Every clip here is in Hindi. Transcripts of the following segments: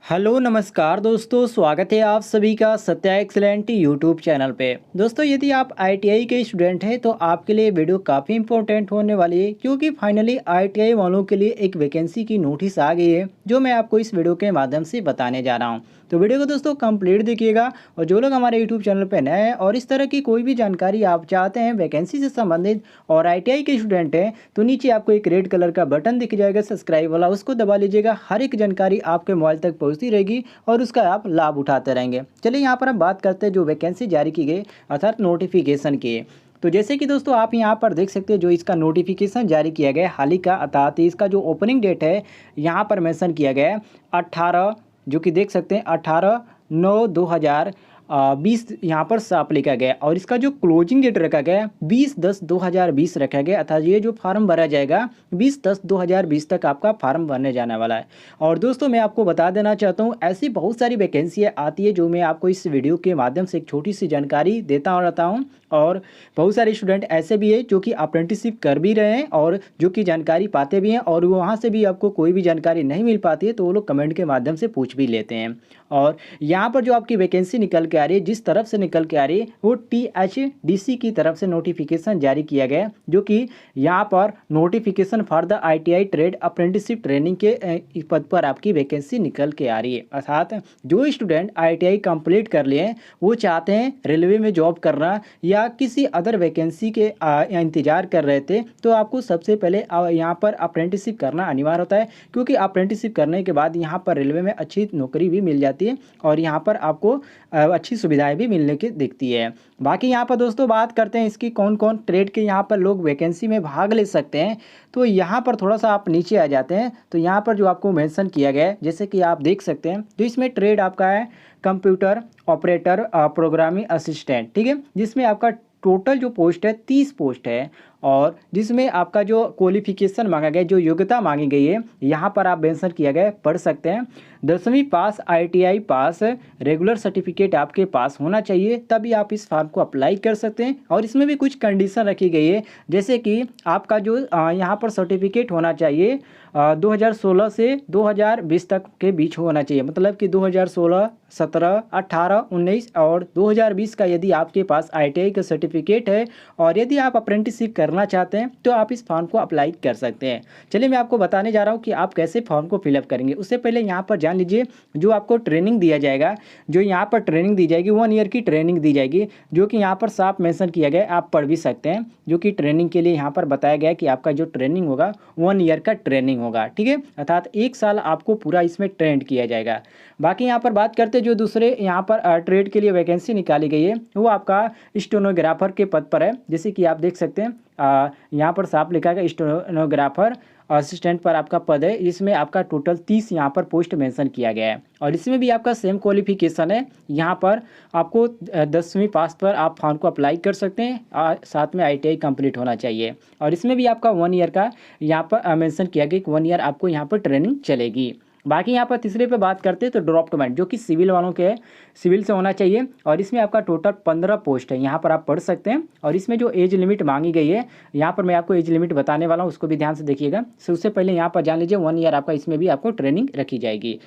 हेलो नमस्कार दोस्तों, स्वागत है आप सभी का सत्या एक्सीलेंट यूट्यूब चैनल पे। दोस्तों, यदि आप आईटीआई के स्टूडेंट हैं तो आपके लिए वीडियो काफ़ी इंपॉर्टेंट होने वाली है, क्योंकि फाइनली आईटीआई वालों के लिए एक वैकेंसी की नोटिस आ गई है जो मैं आपको इस वीडियो के माध्यम से बताने जा रहा हूँ। तो वीडियो को दोस्तों कंप्लीट देखिएगा। और जो लोग हमारे यूट्यूब चैनल पर नए हैं और इस तरह की कोई भी जानकारी आप चाहते हैं वैकेंसी से संबंधित और आईटीआई के स्टूडेंट हैं, तो नीचे आपको एक रेड कलर का बटन दिख जाएगा सब्सक्राइब वाला, उसको दबा लीजिएगा। हर एक जानकारी आपके मोबाइल तक पहुंचती रहेगी और उसका आप लाभ उठाते रहेंगे। चलिए यहाँ पर हम बात करते हैं जो वैकेंसी जारी की गई अर्थात नोटिफिकेशन की। तो जैसे कि दोस्तों आप यहाँ पर देख सकते हैं जो इसका नोटिफिकेशन जारी किया गया है हाल ही का, अर्थात इसका जो ओपनिंग डेट है यहाँ पर मेंशन किया गया है 18, जो कि देख सकते हैं 18/9/2020 यहाँ पर साफ लिखा गया है। और इसका जो क्लोजिंग डेट रखा गया है 20/10/2020 रखा गया, अर्थात ये जो फार्म भरा जाएगा 20/10/2020 तक आपका फार्म भरने जाने वाला है। और दोस्तों मैं आपको बता देना चाहता हूँ ऐसी बहुत सारी वैकेंसियाँ आती है जो मैं आपको इस वीडियो के माध्यम से एक छोटी सी जानकारी देता रहता हूँ। और बहुत सारे स्टूडेंट ऐसे भी हैं जो कि अप्रेंटिसशिप कर भी रहे हैं और जो कि जानकारी पाते भी हैं, और वहाँ से भी आपको कोई भी जानकारी नहीं मिल पाती है तो वो लोग कमेंट के माध्यम से पूछ भी लेते हैं। और यहाँ पर जो आपकी वैकेंसी निकल के आ रही है, जिस तरफ से निकल के आ रही है वो THDC की तरफ से नोटिफिकेशन जारी किया गया है, जो कि यहाँ पर notification for the ITI trade apprenticeship training के पद पर आपकी वैकेंसी निकल के आ रही है। अर्थात जो स्टूडेंट ITI कंप्लीट कर लिए हैं वो चाहते हैं रेलवे में जॉब करना या किसी अदर वैकेंसी के इंतजार कर रहे थे, तो आपको सबसे पहले यहाँ पर अप्रेंटिसशिप करना अनिवार्य होता है, क्योंकि अप्रेंटिसशिप करने के बाद यहाँ पर रेलवे में अच्छी नौकरी भी मिल जाती है और यहाँ पर आपको अच्छी सुविधाएं भी मिलने की दिखती है। बाकी यहाँ पर दोस्तों बात करते हैं इसकी कौन कौन ट्रेड के यहाँ पर लोग वैकेंसी में भाग ले सकते हैं। तो यहाँ पर थोड़ा सा आप नीचे आ जाते हैं तो यहाँ पर जो आपको मेंशन किया गया है, जैसे कि आप देख सकते हैं, तो इसमें ट्रेड आपका है कंप्यूटर ऑपरेटर प्रोग्रामिंग असिस्टेंट, ठीक है, जिसमें आपका टोटल जो पोस्ट है 30 पोस्ट है। और जिसमें आपका जो क्वालिफिकेशन मांगा गया, जो योग्यता मांगी गई है, यहाँ पर आप मेंशन किया गया है, पढ़ सकते हैं 10वीं पास, ITI पास, रेगुलर सर्टिफिकेट आपके पास होना चाहिए, तभी आप इस फॉर्म को अप्लाई कर सकते हैं। और इसमें भी कुछ कंडीशन रखी गई है, जैसे कि आपका जो यहाँ पर सर्टिफिकेट होना चाहिए 2016 से 2020 तक के बीच होना चाहिए, मतलब कि 2016, 17, 18, 19 और 2020 का यदि आपके पास ITI का सर्टिफिकेट है और यदि आप अप्रेंटिसशिप करना चाहते हैं तो आप इस फॉर्म को अप्लाई कर सकते हैं। चलिए मैं आपको बताने जा रहा हूँ कि आप कैसे फॉर्म को फिलअप करेंगे। उससे पहले यहाँ पर जान लीजिए जो आपको ट्रेनिंग दिया जाएगा, जो यहाँ पर ट्रेनिंग दी जाएगी 1 ईयर की ट्रेनिंग दी जाएगी, जो कि यहाँ पर साफ मेंशन किया गया है, आप पढ़ भी सकते हैं, जो कि ट्रेनिंग के लिए यहाँ पर बताया गया है कि आपका जो ट्रेनिंग होगा 1 ईयर का ट्रेनिंग होगा, ठीक है, अर्थात 1 साल आपको पूरा इसमें ट्रेंड किया जाएगा। बाकी यहाँ पर बात करते हैं जो दूसरे यहाँ पर ट्रेड के लिए वैकेंसी निकाली गई है वो आपका स्टेनोग्राफर के पद पर है, जैसे कि आप देख सकते हैं यहाँ पर साफ लिखा है स्टेनोग्राफर असिस्टेंट पर आपका पद है। इसमें आपका टोटल 30 यहाँ पर पोस्ट मेंशन किया गया है और इसमें भी आपका सेम क्वालिफिकेशन है। यहाँ पर आपको 10वीं पास पर आप फॉर्म को अप्लाई कर सकते हैं, साथ में ITI कंप्लीट होना चाहिए। और इसमें भी आपका 1 ईयर का यहाँ पर मेंशन किया गया कि 1 ईयर आपको यहाँ पर ट्रेनिंग चलेगी। बाकी यहाँ पर तीसरे पे बात करते हैं तो ड्रॉप्टमेंट, जो कि सिविल वालों के है, सिविल से होना चाहिए। और इसमें आपका टोटल 15 पोस्ट है, यहाँ पर आप पढ़ सकते हैं। और इसमें जो एज लिमिट मांगी गई है, यहाँ पर मैं आपको एज लिमिट बताने वाला हूँ, उसको भी ध्यान से देखिएगा। उससे पहले यहाँ पर जान लीजिए 1 ईयर आपका इसमें भी आपको ट्रेनिंग रखी जाएगी।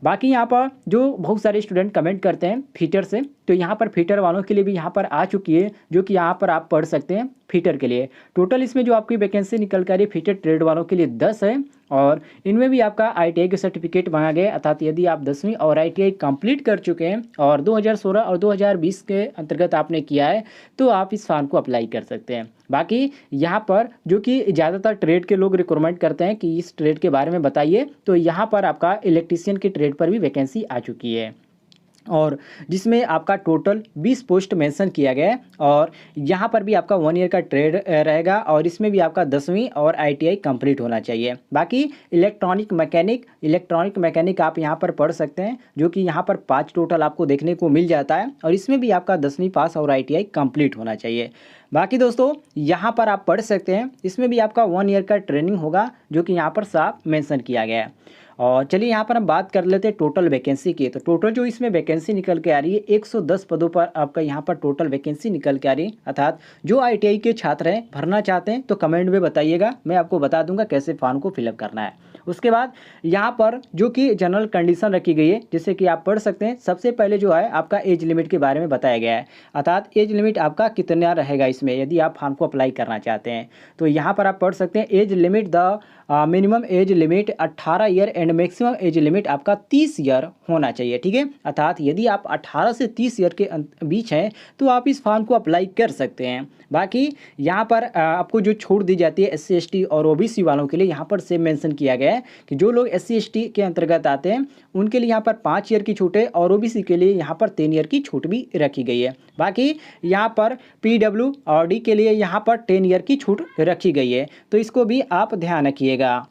बाकी यहाँ पर जो बहुत सारे स्टूडेंट कमेंट करते हैं फीटर से, तो यहाँ पर फीटर वालों के लिए भी यहाँ पर आ चुकी है, जो कि यहाँ पर आप पढ़ सकते हैं फीटर के लिए। टोटल इसमें जो आपकी वैकेंसी निकल कर रही है फीटर ट्रेड वालों के लिए 10 है और इनमें भी आपका ITI का सर्टिफिकेट मांगा गया है, अर्थात यदि आप 10वीं और ITI कंप्लीट कर चुके हैं और 2016 और 2020 के अंतर्गत आपने किया है तो आप इस फॉर्म को अप्लाई कर सकते हैं। बाकी यहाँ पर जो कि ज़्यादातर ट्रेड के लोग रिक्वायरमेंट करते हैं कि इस ट्रेड के बारे में बताइए, तो यहाँ पर आपका इलेक्ट्रीशियन के ट्रेड पर भी वैकेंसी आ चुकी है और जिसमें आपका टोटल 20 पोस्ट मेंशन किया गया है। और यहाँ पर भी आपका 1 ईयर का ट्रेड रहेगा और इसमें भी आपका 10वीं और ITI कंप्लीट होना चाहिए। बाकी इलेक्ट्रॉनिक मैकेनिक आप यहाँ पर पढ़ सकते हैं, जो कि यहाँ पर 5 टोटल आपको देखने को मिल जाता है और इसमें भी आपका 10वीं पास और ITI कंप्लीट होना चाहिए। बाकी दोस्तों यहाँ पर आप पढ़ सकते हैं, इसमें भी आपका 1 ईयर का ट्रेनिंग होगा, जो कि यहाँ पर साफ मेंशन किया गया है। और चलिए यहाँ पर हम बात कर लेते हैं टोटल वैकेंसी की। तो टोटल जो इसमें वैकेंसी निकल के आ रही है 110 पदों पर आपका यहाँ पर टोटल वैकेंसी निकल के आ रही है। अर्थात जो ITI के छात्र हैं भरना चाहते हैं तो कमेंट में बताइएगा, मैं आपको बता दूंगा कैसे फॉर्म को फिलअप करना है। उसके बाद यहाँ पर जो कि जनरल कंडीशन रखी गई है, जिससे कि आप पढ़ सकते हैं। सबसे पहले जो है आपका एज लिमिट के बारे में बताया गया है, अर्थात एज लिमिट आपका कितना रहेगा इसमें यदि आप फॉर्म को अप्लाई करना चाहते हैं। तो यहाँ पर आप पढ़ सकते हैं age limit the minimum age limit 18 year and maximum age limit आपका 30 ईयर होना चाहिए, ठीक है। अर्थात यदि आप 18 से 30 ईयर के बीच हैं तो आप इस फॉर्म को अप्लाई कर सकते हैं। बाकी यहाँ पर आपको जो छूट दी जाती है SC ST और OBC वालों के लिए यहाँ पर सेम मेंशन किया गया है कि जो लोग SC ST के अंतर्गत आते हैं उनके लिए यहाँ पर 5 ईयर की छूट है और OBC के लिए यहाँ पर 3 ईयर की छूट भी रखी गई है। बाकी यहाँ पर PW और D के लिए यहाँ पर 10 ईयर की छूट रखी गई है, तो इसको भी आप ध्यान रखिएगा।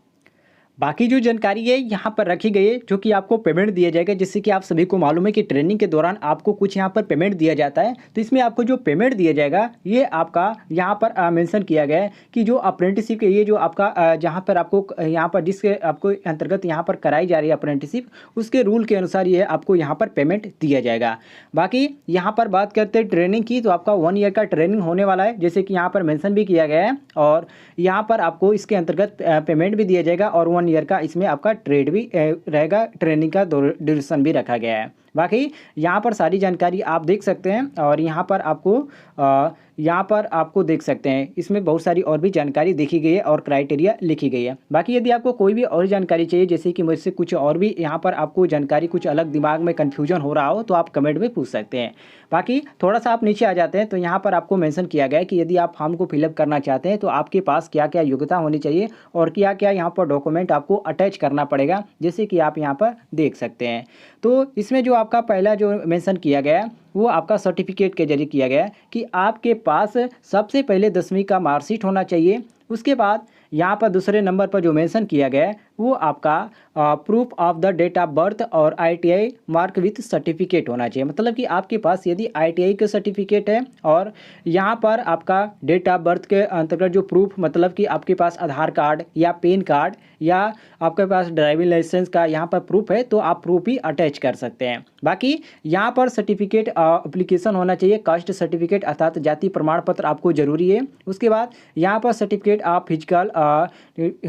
बाकी जो जानकारी है यहाँ पर रखी गई है जो कि आपको पेमेंट दिया जाएगा, जिससे कि आप सभी को मालूम है कि ट्रेनिंग के दौरान आपको कुछ यहाँ पर पेमेंट दिया जाता है। तो इसमें आपको जो पेमेंट दिया जाएगा ये आपका यहाँ पर मेंशन किया गया है कि जो अप्रेंटिसशिप के ये जो आपका जहाँ पर आपको यहाँ पर जिसके आपको अंतर्गत यहाँ पर कराई जा रही है अप्रेंटिसशिप, उसके रूल के अनुसार ये आपको यहाँ पर पेमेंट दिया जाएगा। बाकी यहाँ पर बात करते हैं ट्रेनिंग की, तो आपका 1 ईयर का ट्रेनिंग होने वाला है, जैसे कि यहाँ पर मेंशन भी किया गया है। और यहाँ पर आपको इसके अंतर्गत पेमेंट भी दिया जाएगा और 1 ईयर का इसमें आपका ट्रेड भी रहेगा, ट्रेनिंग का ड्यूरेशन भी रखा गया है। बाकी यहाँ पर सारी जानकारी आप देख सकते हैं और यहाँ पर आपको देख सकते हैं इसमें बहुत सारी और भी जानकारी देखी गई है और क्राइटेरिया लिखी गई है। बाकी यदि आपको कोई भी और जानकारी चाहिए, जैसे कि मुझसे कुछ और भी यहाँ पर आपको जानकारी कुछ अलग दिमाग में कन्फ्यूजन हो रहा हो, तो आप कमेंट में पूछ सकते हैं। बाकी थोड़ा सा आप नीचे आ जाते हैं तो यहाँ पर आपको मेंशन किया गया है कि यदि आप फॉर्म को फिलअप करना चाहते हैं तो आपके पास क्या क्या योग्यता होनी चाहिए और क्या क्या यहाँ पर डॉक्यूमेंट आपको अटैच करना पड़ेगा, जैसे कि आप यहाँ पर देख सकते हैं। तो इसमें जो आपका पहला जो मेंशन किया गया है वो आपका सर्टिफिकेट के जरिए किया गया है कि आपके पास सबसे पहले 10वीं का मार्कशीट होना चाहिए। उसके बाद यहाँ पर दूसरे नंबर पर जो मेंशन किया गया है वो आपका proof of the date of birth और ITI मार्क विथ सर्टिफिकेट होना चाहिए। मतलब कि आपके पास यदि ITI का सर्टिफिकेट है और यहाँ पर आपका डेट ऑफ बर्थ के अंतर्गत जो प्रूफ, मतलब कि आपके पास आधार कार्ड या पैन कार्ड या आपके पास ड्राइविंग लाइसेंस का यहाँ पर प्रूफ है तो आप प्रूफ ही अटैच कर सकते हैं। बाकी यहाँ पर सर्टिफिकेट एप्लीकेशन होना चाहिए, कास्ट सर्टिफिकेट अर्थात जाति प्रमाण पत्र आपको जरूरी है। उसके बाद यहाँ पर सर्टिफिकेट ऑफ फिजिकल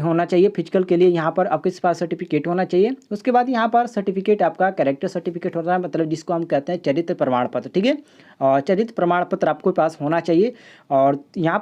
होना चाहिए, फिजिकल के लिए यहाँ पर आपके पास सर्टिफिकेट होना चाहिए। उसके बाद यहाँ पर सर्टिफिकेट आपका कैरेक्टर सर्टिफिकेट होता है, मतलब जिसको हम कहते हैं चरित्र प्रमाण पत्र, ठीक है। और चरित्र प्रमाण पत्र आपके पास होना चाहिए। और यहाँ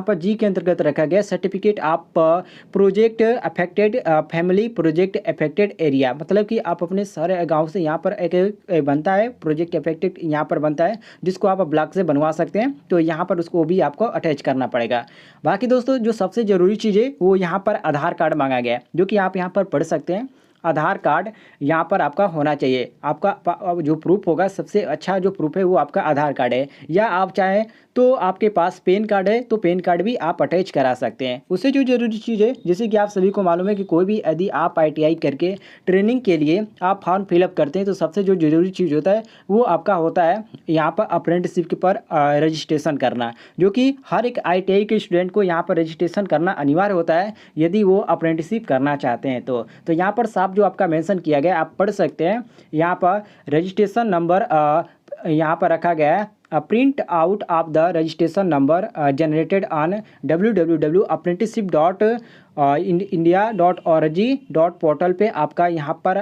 पर जी के अंतर्गत रखा गया सर्टिफिकेट आप project affected family project affected area, मतलब कि आप अपने सारे गाँव से यहाँ पर एक बनता है प्रोजेक्ट अफेक्टेड, यहाँ पर बनता है जिसको आप ब्लॉक से बनवा सकते हैं, तो यहाँ पर उसको भी आपको अटैच करना पड़ेगा। बाकी दोस्तों जो सबसे ज़रूरी चीज़ है वो यहाँ पर आधार कार्ड मांगा गया है, जो कि आप यहाँ पर पढ़ सकते हैं। आधार कार्ड यहाँ पर आपका होना चाहिए। आपका जो प्रूफ होगा, सबसे अच्छा जो प्रूफ है वो आपका आधार कार्ड है, या आप चाहें तो आपके पास पैन कार्ड है तो पैन कार्ड भी आप अटैच करा सकते हैं। उससे जो जरूरी चीज़ है, जैसे कि आप सभी को मालूम है कि कोई भी यदि आप ITI करके ट्रेनिंग के लिए आप फॉर्म फिलअप करते हैं तो सबसे जो जरूरी चीज़ होता है वो आपका होता है यहाँ पर अप्रेंटिसशिप के पर रजिस्ट्रेशन करना, जो कि हर एक ITI के स्टूडेंट को यहाँ पर रजिस्ट्रेशन करना अनिवार्य होता है यदि वो अप्रेंटिसशिप करना चाहते हैं। तो यहाँ पर साफ जो आपका मेंशन किया गया आप पढ़ सकते हैं। यहाँ पर रजिस्ट्रेशन नंबर यहाँ पर रखा गया है, print out of the registration number generated on www.apprenticeship.india.org.portal पे आपका यहाँ पर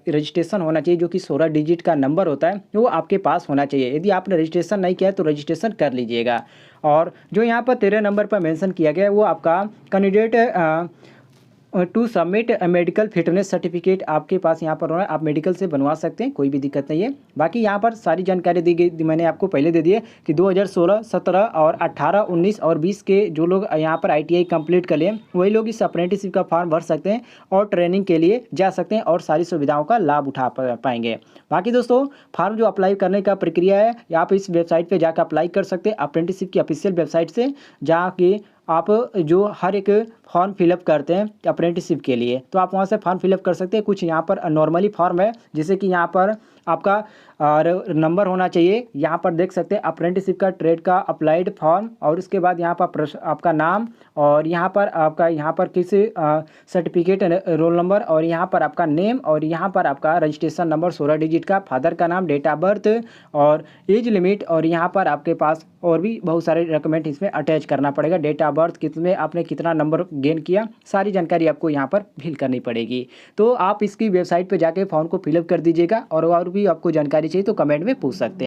रजिस्ट्रेशन होना चाहिए, जो कि 16 डिजिट का नंबर होता है वो आपके पास होना चाहिए। यदि आपने रजिस्ट्रेशन नहीं किया है तो रजिस्ट्रेशन कर लीजिएगा। और जो यहाँ पर 13 नंबर पर मेंशन किया गया है वो आपका candidate to submit medical fitness certificate आपके पास यहाँ पर होना है, आप मेडिकल से बनवा सकते हैं, कोई भी दिक्कत नहीं है। बाकी यहाँ पर सारी जानकारी दी गई, मैंने आपको पहले दे दी है कि 2016, 17 और 18, 19 और 20 के जो लोग यहाँ पर ITI कंप्लीट कर लें वही लोग इस अप्रेंटिसशिप का फॉर्म भर सकते हैं और ट्रेनिंग के लिए जा सकते हैं और सारी सुविधाओं का लाभ उठा पाएंगे। बाकी दोस्तों फॉर्म जो अप्लाई करने का प्रक्रिया है, आप इस वेबसाइट पर जाकर अप्लाई कर सकते हैं, अप्रेंटिसशिप की ऑफिशियल वेबसाइट से, जहाँ की आप जो हर एक फॉर्म फिलअप करते हैं अप्रेंटिसशिप के लिए तो आप वहाँ से फॉर्म फिलअप कर सकते हैं। कुछ यहाँ पर नॉर्मली फॉर्म है, जैसे कि यहाँ पर आपका नंबर होना चाहिए, यहाँ पर देख सकते हैं अप्रेंटिसशिप का ट्रेड का अप्लाइड फॉर्म, और उसके बाद यहाँ पर आपका नाम और यहाँ पर किस सर्टिफिकेट रोल नंबर और यहाँ पर आपका नेम और यहाँ पर आपका रजिस्ट्रेशन नंबर 16 डिजिट का, फादर का नाम, डेट ऑफ बर्थ और एज लिमिट, और यहाँ पर आपके पास और भी बहुत सारे डॉक्यूमेंट इसमें अटैच करना पड़ेगा, डेट ऑफ बर्थ कितने आपने कितना नंबर गेन किया, सारी जानकारी आपको यहाँ पर फिल करनी पड़ेगी। तो आप इसकी वेबसाइट पे जाके फॉर्म को फिलअप कर दीजिएगा और भी आपको जानकारी चाहिए तो कमेंट में पूछ सकते हैं।